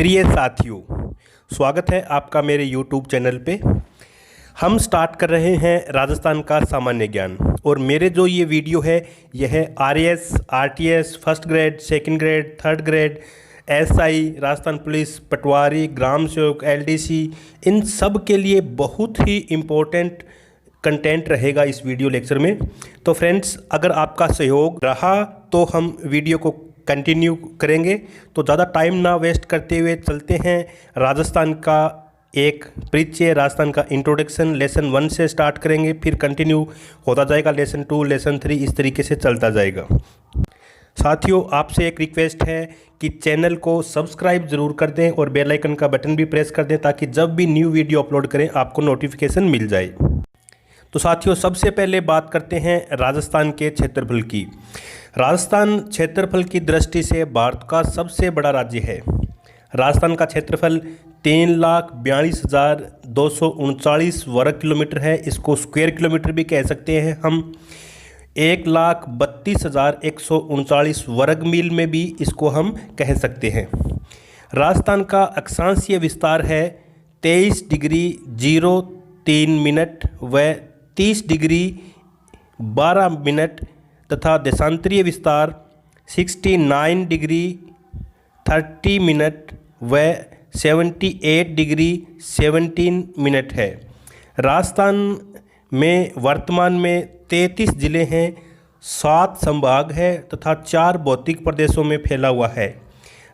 प्रिय साथियों, स्वागत है आपका मेरे YouTube चैनल पे। हम स्टार्ट कर रहे हैं राजस्थान का सामान्य ज्ञान और मेरे जो ये वीडियो है यह है RAS, RTS, first grade, second grade, third grade, SI, Rajasthan police, patwari, Gram Sevak, LDC, इन सब के लिए बहुत ही इम्पोर्टेंट कंटेंट रहेगा इस वीडियो लेक्चर में। तो फ्रेंड्स, अगर आपका सहयोग रहा तो हम वीडियो को कंटिन्यू करेंगे। तो ज़्यादा टाइम ना वेस्ट करते हुए चलते हैं राजस्थान का एक परिचय, राजस्थान का इंट्रोडक्शन लेसन 1 से स्टार्ट करेंगे, फिर कंटिन्यू होता जाएगा लेसन 2, लेसन 3, इस तरीके से चलता जाएगा। साथियों, आपसे एक रिक्वेस्ट है कि चैनल को सब्सक्राइब ज़रूर कर दें और बेल आइकन का बटन भी प्रेस कर दें ताकि जब भी न्यू वीडियो अपलोड करें आपको नोटिफिकेशन मिल जाए। तो साथियों, सबसे पहले बात करते हैं राजस्थान के क्षेत्रफल की। राजस्थान क्षेत्रफल की दृष्टि से भारत का सबसे बड़ा राज्य है। राजस्थान का क्षेत्रफल 3,42,239 वर्ग किलोमीटर है। इसको स्क्वायर किलोमीटर भी कह सकते हैं हम। 1,32,139 वर्ग मील में भी इसको हम कह सकते हैं। राजस्थान का अक्षांशीय विस्तार है 23 डिग्री 03 मिनट व 30 डिग्री 12 मिनट तथा देशांतरीय विस्तार 69 डिग्री 30 मिनट व 78 डिग्री 17 मिनट है। राजस्थान में वर्तमान में 33 ज़िले हैं, 7 संभाग है तथा 4 भौतिक प्रदेशों में फैला हुआ है।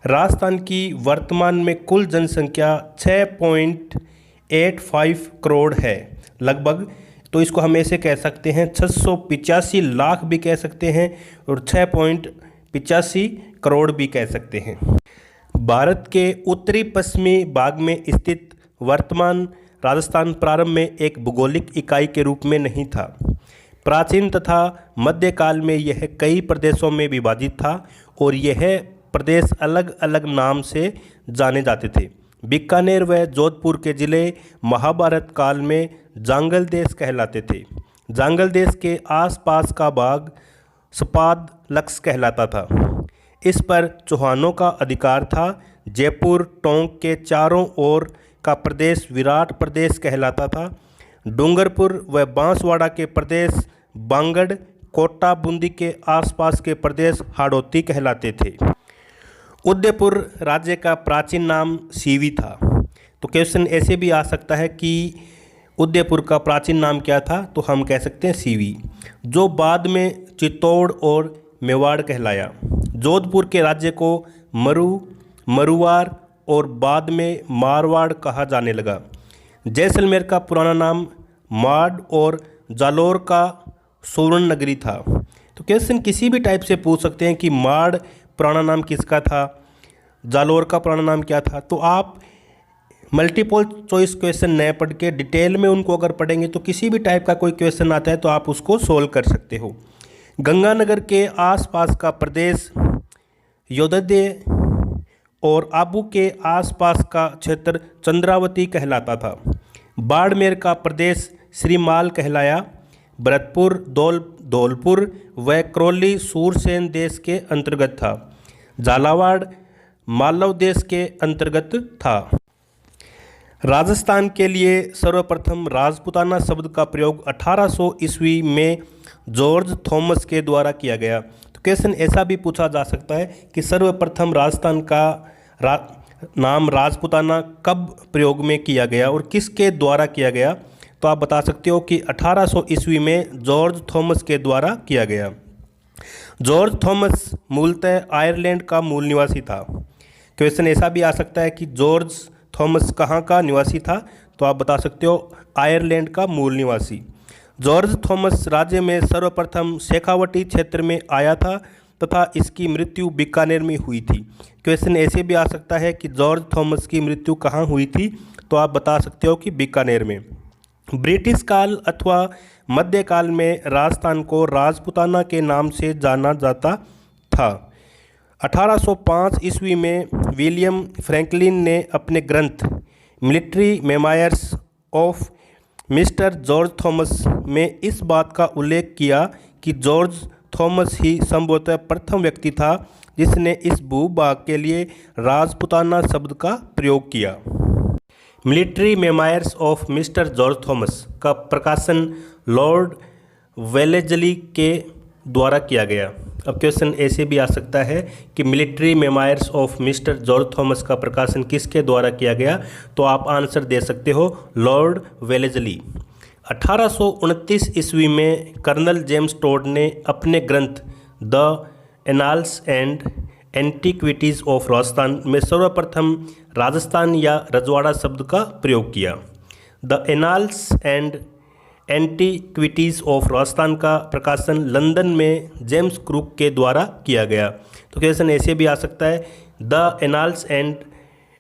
राजस्थान की वर्तमान में कुल जनसंख्या 6.85 करोड़ है लगभग। तो इसको हम ऐसे कह सकते हैं 685 लाख भी कह सकते हैं और 6.85 करोड़ भी कह सकते हैं। भारत के उत्तरी पश्चिमी भाग में स्थित वर्तमान राजस्थान प्रारंभ में एक भौगोलिक इकाई के रूप में नहीं था। प्राचीन तथा मध्यकाल में यह कई प्रदेशों में विभाजित था और यह प्रदेश अलग अलग नाम से जाने जाते थे। बीकानेर व जोधपुर के ज़िले महाभारत काल में जांगल देश कहलाते थे। जांगल देश के आसपास का भाग सपाद लक्स कहलाता था। इस पर चौहानों का अधिकार था। जयपुर टोंक के चारों ओर का प्रदेश विराट प्रदेश कहलाता था। डूंगरपुर व बांसवाड़ा के प्रदेश बांगड़, कोटा बूंदी के आसपास के प्रदेश हाड़ौती कहलाते थे। उदयपुर राज्य का प्राचीन नाम सीवी था। तो क्वेश्चन ऐसे भी आ सकता है कि उदयपुर का प्राचीन नाम क्या था, तो हम कह सकते हैं सीवी, जो बाद में चित्तौड़ और मेवाड़ कहलाया। जोधपुर के राज्य को मरुवार और बाद में मारवाड़ कहा जाने लगा। जैसलमेर का पुराना नाम माड और जालोर का स्वर्ण नगरी था। तो क्वेश्चन किसी भी टाइप से पूछ सकते हैं कि माड पुराना नाम किसका था, जालोर का पुराना नाम क्या था। तो आप मल्टीपल चॉइस क्वेश्चन न पढ़ के डिटेल में उनको अगर पढ़ेंगे तो किसी भी टाइप का कोई क्वेश्चन आता है तो आप उसको सोल्व कर सकते हो। गंगानगर के आसपास का प्रदेश योदध्य और आबू के आसपास का क्षेत्र चंद्रावती कहलाता था। बाड़मेर का प्रदेश श्रीमाल कहलाया। भरतपुर, धौलपुर व करौली सूरसेन देश के अंतर्गत था। झालावाड़ मालव देश के अंतर्गत था। राजस्थान के लिए सर्वप्रथम राजपूताना शब्द का प्रयोग 1800 ईस्वी में जॉर्ज थॉमस के द्वारा किया गया। तो क्वेश्चन ऐसा भी पूछा जा सकता है कि सर्वप्रथम राजस्थान का नाम राजपूताना कब प्रयोग में किया गया और किसके द्वारा किया गया। तो आप बता सकते हो कि 1800 ईस्वी में जॉर्ज थॉमस के द्वारा किया गया। जॉर्ज थॉमस मूलतः आयरलैंड का मूल निवासी था। क्वेश्चन ऐसा भी आ सकता है कि जॉर्ज थॉमस कहाँ का निवासी था, तो आप बता सकते हो आयरलैंड का मूल निवासी। जॉर्ज थॉमस राज्य में सर्वप्रथम शेखावटी क्षेत्र में आया था तथा इसकी मृत्यु बीकानेर में हुई थी। क्वेश्चन ऐसे भी आ सकता है कि जॉर्ज थॉमस की मृत्यु कहाँ हुई थी, तो आप बता सकते हो कि बीकानेर में। ब्रिटिश काल अथवा मध्यकाल में राजस्थान को राजपूताना के नाम से जाना जाता था। 1805 ईस्वी में विलियम फ्रैंकलिन ने अपने ग्रंथ military memoirs of mister George Thomas में इस बात का उल्लेख किया कि जॉर्ज थॉमस ही संभवतः प्रथम व्यक्ति था जिसने इस भूभाग के लिए राजपुताना शब्द का प्रयोग किया। Military memoirs of mister George Thomas का प्रकाशन लॉर्ड वेलेजली के द्वारा किया गया। अब क्वेश्चन ऐसे भी आ सकता है कि military memoirs of mister George Thomas का प्रकाशन किसके द्वारा किया गया, तो आप आंसर दे सकते हो लॉर्ड वेलेजली। 1829 ईस्वी में कर्नल जेम्स टोड ने अपने ग्रंथ the annals and antiquities of Rajasthan में सर्वप्रथम राजस्थान या रजवाड़ा शब्द का प्रयोग किया। The annals and antiquities of Rajasthan का प्रकाशन लंदन में जेम्स क्रूक के द्वारा किया गया। तो क्वेश्चन ऐसे भी आ सकता है, the annals and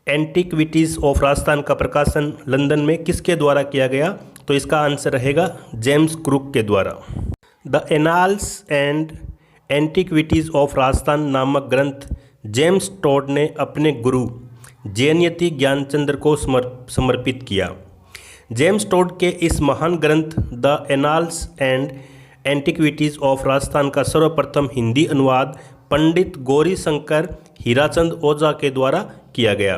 antiquities of Rajasthan का प्रकाशन लंदन में किसके द्वारा किया गया, तो इसका आंसर रहेगा जेम्स क्रूक के द्वारा। The annals and antiquities of Rajasthan नामक ग्रंथ जेम्स टोड ने अपने गुरु जैनयति ज्ञानचंद्र को समर्पित किया। जेम्स टोड के इस महान ग्रंथ the annals and antiquities of Rajasthan का सर्वप्रथम हिंदी अनुवाद पंडित गौरीशंकर हीराचंद ओझा के द्वारा किया गया।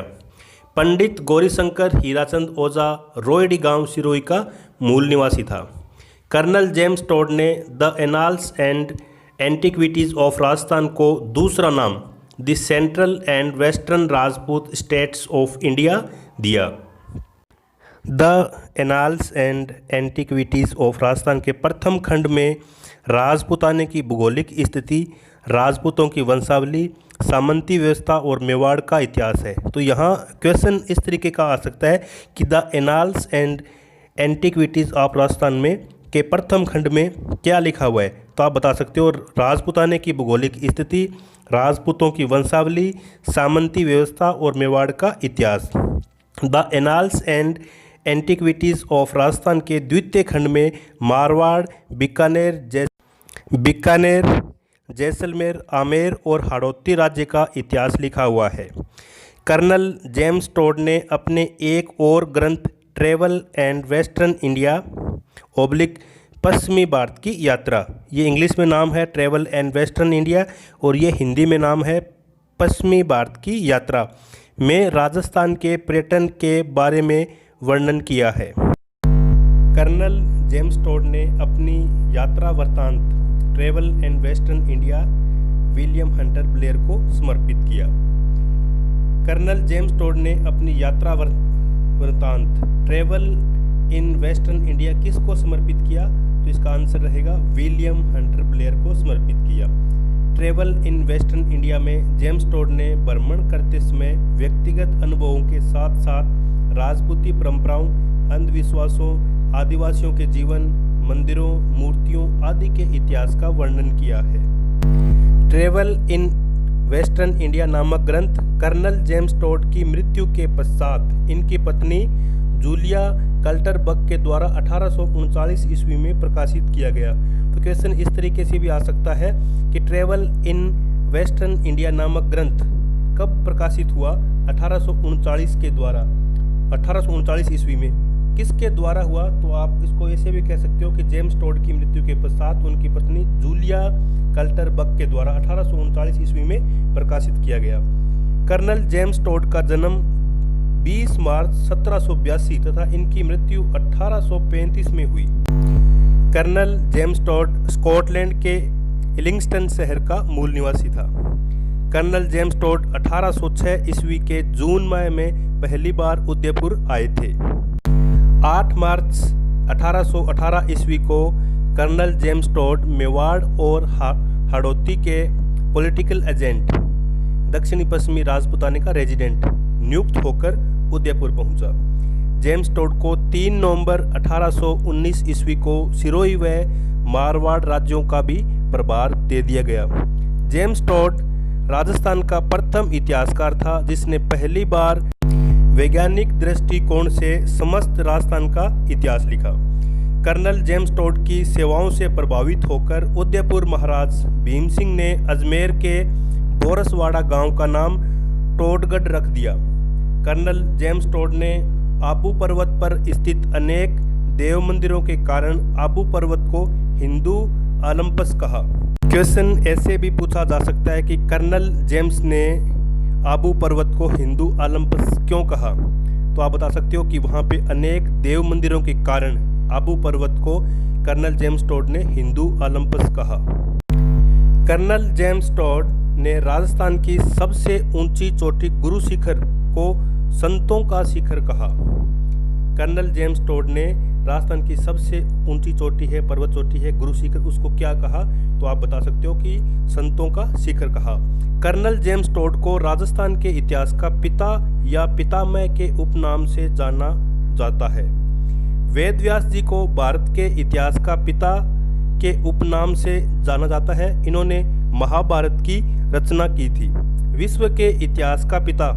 पंडित गौरीशंकर हीराचंद ओझा रोयडी गांव सिरोही का मूल निवासी था। कर्नल जेम्स टोड ने the annals and antiquities of Rajasthan को दूसरा नाम the central and western Rajput states of India दिया। The annals and antiquities of Rajasthan के प्रथम खंड में राजपूताने की भूगोलिक स्थिति, राजपूतों की वंशावली, सामंती व्यवस्था और मेवाड़ का इतिहास है। तो यहाँ क्वेश्चन इस तरीके का आ सकता है कि the annals and antiquities of Rajasthan में के प्रथम खंड में क्या लिखा हुआ है, तो आप बता सकते हो राजपूताने की भूगोलिक स्थिति, राजपूतों की वंशावली, सामंती व्यवस्था और मेवाड़ का इतिहास। The annals and antiquities of Rajasthan के द्वितीय खंड में मारवाड़, बीकानेर, जैसलमेर, आमेर और हाड़ौती राज्य का इतिहास लिखा हुआ है। कर्नल जेम्स टोड ने अपने एक और ग्रंथ travel and western India oblique पश्चिमी भारत की यात्रा, ये इंग्लिश में नाम है ट्रेवल एंड वेस्टर्न इंडिया और ये हिंदी में नाम है पश्चिमी भारत की यात्रा, में राजस्थान के पर्यटन के बारे में वर्णन किया है। कर्नल जेम्स टोड ने अपनी यात्रा वृत्तांत travel and western India William Hunter Blair को समर्पित किया। कर्नल जेम्स टोड ने अपनी यात्रा वृत्तांत ट्रेवल इन वेस्टर्न इंडिया किसको समर्पित किया, तो इसका आंसर रहेगा विलियम हंटर ब्लेयर को समर्पित किया। ट्रेवल इन वेस्टर्न इंडिया में जेम्स टोड ने भ्रमण करते समय व्यक्तिगत अनुभवों के साथ साथ राजपूती परंपराओं, अंधविश्वासों, आदिवासियों के जीवन, मंदिरों, मूर्तियों आदि के इतिहास का वर्णन किया है। ट्रेवल इन वेस्टर्न इंडिया नामक ग्रंथ कर्नल जेम्स टोड की मृत्यु के पश्चात इनकी पत्नी जूलिया कल्टरबर्ग के द्वारा 1839 ईस्वी में प्रकाशित किया गया। तो क्वेश्चन इस तरीके से भी आ सकता है कि ट्रेवल इन वेस्टर्न इंडिया नामक ग्रंथ कब प्रकाशित हुआ, 1839 के द्वारा, 1839 ईस्वी में किसके द्वारा हुआ, तो आप इसको ऐसे भी कह सकते हो कि जेम्स टोड की मृत्यु के पश्चात उनकी पत्नी जूलिया कल्टरबर्ग के द्वारा 1839 ईस्वी में प्रकाशित किया गया। कर्नल जेम्स टोड का जन्म 20 मार्च 1782 तथा इनकी मृत्यु 1835 में हुई। कर्नल जेम्स टोड स्कॉटलैंड के इलिंगस्टन शहर का मूल निवासी था। कर्नल जेम्स टोड 1806 ईस्वी के जून माह में पहली बार उदयपुर आए थे। 8 मार्च 1818 ईस्वी को कर्नल जेम्स टोड मेवाड़ और हाड़ौती के पॉलिटिकल एजेंट, दक्षिणी पश्चिमी राजपूताने का रेजिडेंट नियुक्त होकर उदयपुर पहुंचा। जेम्स टोड को 3 नवंबर 1819 ईस्वी को सिरोही व मारवाड़ राज्यों का भी प्रभार दे दिया गया। जेम्स टोड राजस्थान का प्रथम इतिहासकार था जिसने पहली बार वैज्ञानिक दृष्टिकोण से समस्त राजस्थान का इतिहास लिखा। कर्नल जेम्स टोड की सेवाओं से प्रभावित होकर उदयपुर महाराज भीम सिंह ने अजमेर के बोरसवाड़ा गांव का नाम टोडगढ़ रख दिया। कर्नल जेम्स टोड ने आबू पर्वत पर स्थित अनेक देव मंदिरों के कारण आबू पर्वत को हिंदू ओलंपस कहा। क्वेश्चन ऐसे भी पूछा जा सकता है कि कर्नल जेम्स ने आबू पर्वत को हिंदू ओलंपस क्यों कहा? तो आप बता सकते हो कि वहाँ पे अनेक देव मंदिरों के कारण आबू पर्वत को कर्नल जेम्स टोड ने हिंदू ओलंपस कहा। कर्नल जेम्स टोड ने राजस्थान की सबसे ऊंची चोटी गुरु शिखर को संतों का शिखर कहा। कर्नल जेम्स टोड ने राजस्थान की सबसे ऊंची चोटी है, पर्वत चोटी है गुरु शिखर, उसको क्या कहा? तो आप बता सकते हो कि संतों का शिखर कहा। कर्नल जेम्स टोड को राजस्थान के इतिहास का पिता या पितामह के उपनाम से जाना जाता है। वेद व्यास जी को भारत के इतिहास का पिता के उपनाम से जाना जाता है। इन्होंने महाभारत की रचना की थी। विश्व के इतिहास का पिता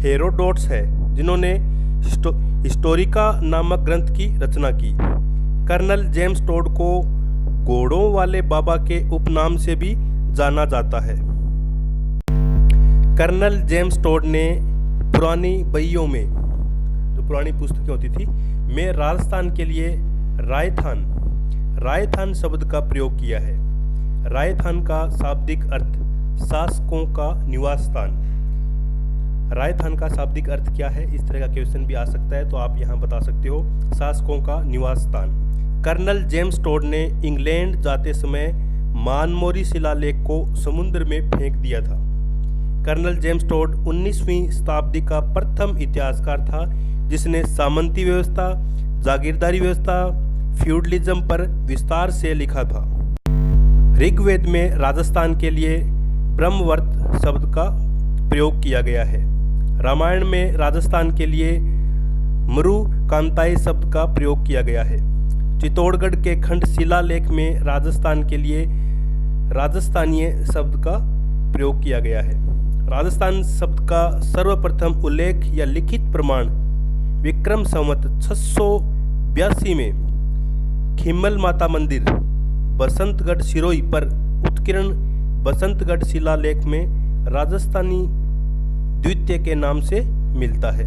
हेरोडोटस है, जिन्होंने हिस्टोरिका नामक ग्रंथ की रचना की। कर्नल जेम्स टोड को घोड़ों वाले बाबा के उपनाम से भी जाना जाता है। कर्नल जेम्स टोड ने पुरानी बहियों में, जो पुरानी पुस्तकें होती थी, में राजस्थान के लिए रायथान शब्द का प्रयोग किया है। रायथान का शाब्दिक अर्थ शासकों का निवास स्थान। रायथान का शाब्दिक अर्थ क्या है? इस तरह का क्वेश्चन भी आ सकता है, तो आप यहाँ बता सकते हो शासकों का निवास स्थान। कर्नल जेम्स टोड ने इंग्लैंड जाते समय मानमोरी शिलालेख को समुद्र में फेंक दिया था। कर्नल जेम्स टोड 19वीं शताब्दी का प्रथम इतिहासकार था जिसने सामंती व्यवस्था, जागीरदारी व्यवस्था, फ्यूडलिज्म पर विस्तार से लिखा था। ऋग्वेद में राजस्थान के लिए ब्रह्मवर्त शब्द का प्रयोग किया गया है। रामायण में राजस्थान के लिए मरुकांताई शब्द का प्रयोग किया गया है। चित्तौड़गढ़ के खंड शिलालेख में राजस्थान के लिए राजस्थानीय शब्द का प्रयोग किया गया है। राजस्थान शब्द का सर्वप्रथम उल्लेख या लिखित प्रमाण विक्रम संवत 682 में खिम्मल माता मंदिर बसंतगढ़ सिरोही पर उत्कीर्ण बसंतगढ़ शिलालेख में राजस्थानी द्वितीय के नाम से मिलता है।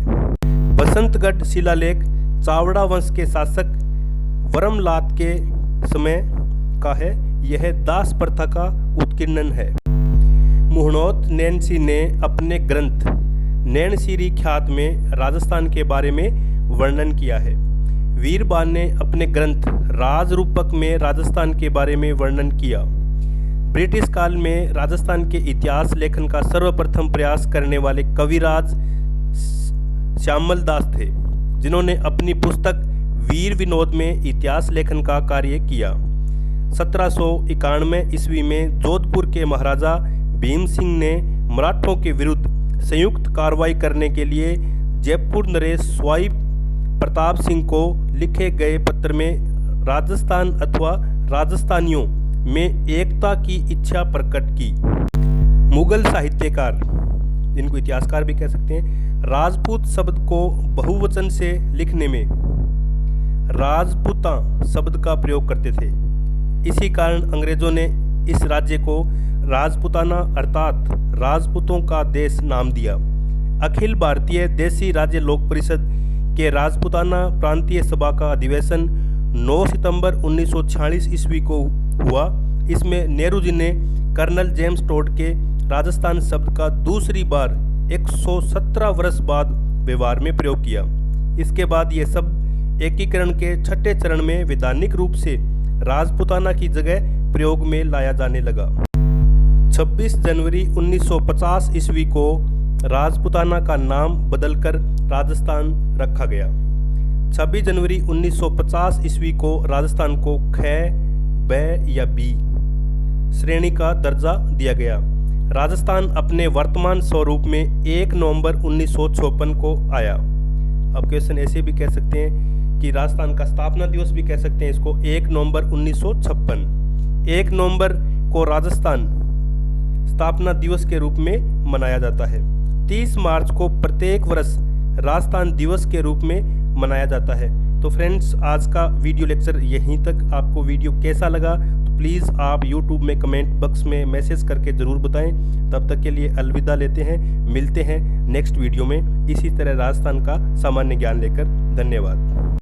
बसंतगढ़ शिलालेख चावड़ा वंश के शासक वरमलात के समय का है। यह दास प्रथा का उत्कीर्णन है। मुहणोत नैनसी ने अपने ग्रंथ नैनसीरी ख्यात में राजस्थान के बारे में वर्णन किया है। वीरबान ने अपने ग्रंथ राजरूपक में राजस्थान के बारे में वर्णन किया। ब्रिटिश काल में राजस्थान के इतिहास लेखन का सर्वप्रथम प्रयास करने वाले कविराज श्यामल दास थे, जिन्होंने अपनी पुस्तक वीर विनोद में इतिहास लेखन का कार्य किया। 1791 ईस्वी में जोधपुर के महाराजा भीम सिंह ने मराठों के विरुद्ध संयुक्त कार्रवाई करने के लिए जयपुर नरेश स्वाई प्रताप सिंह को लिखे गए पत्र में राजस्थान अथवा राजस्थानियों में एकता की इच्छा प्रकट की। मुगल साहित्यकार, जिनको इतिहासकार भी कह सकते हैं, राजपूत शब्द को बहुवचन से लिखने में राजपूता शब्द का प्रयोग करते थे। इसी कारण अंग्रेजों ने इस राज्य को राजपूताना अर्थात राजपूतों का देश नाम दिया। अखिल भारतीय देसी राज्य लोक परिषद के राजपूताना प्रांतीय सभा का अधिवेशन 9 सितंबर 1946 ईस्वी को हुआ। इसमें नेहरू जी ने कर्नल जेम्स टोड के राजस्थान शब्द का दूसरी बार 117 वर्ष बाद व्यवहार में प्रयोग किया। इसके बाद ये शब्द एकीकरण के छठे चरण में वैधानिक रूप से राजपूताना की जगह प्रयोग में लाया जाने लगा। 26 जनवरी 1950 ईस्वी को राजपूताना का नाम बदलकर राजस्थान रखा गया। 26 जनवरी 1950 ईस्वी को राजस्थान को ख, ब या बी श्रेणी का दर्जा दिया गया। राजस्थान अपने वर्तमान स्वरूप में 1 नवंबर 1956 को आया। अब क्वेश्चन ऐसे भी कह सकते हैं कि राजस्थान का स्थापना दिवस भी कह सकते हैं इसको 1 नवंबर 1956। 1 नवंबर को राजस्थान स्थापना दिवस के रूप में मनाया जाता है। 30 मार्च को प्रत्येक वर्ष राजस्थान दिवस के रूप में मनाया जाता है। तो फ्रेंड्स, आज का वीडियो लेक्चर यहीं तक। आपको वीडियो कैसा लगा तो प्लीज़ आप YouTube में कमेंट बॉक्स में मैसेज करके ज़रूर बताएं। तब तक के लिए अलविदा लेते हैं, मिलते हैं नेक्स्ट वीडियो में इसी तरह राजस्थान का सामान्य ज्ञान लेकर। धन्यवाद।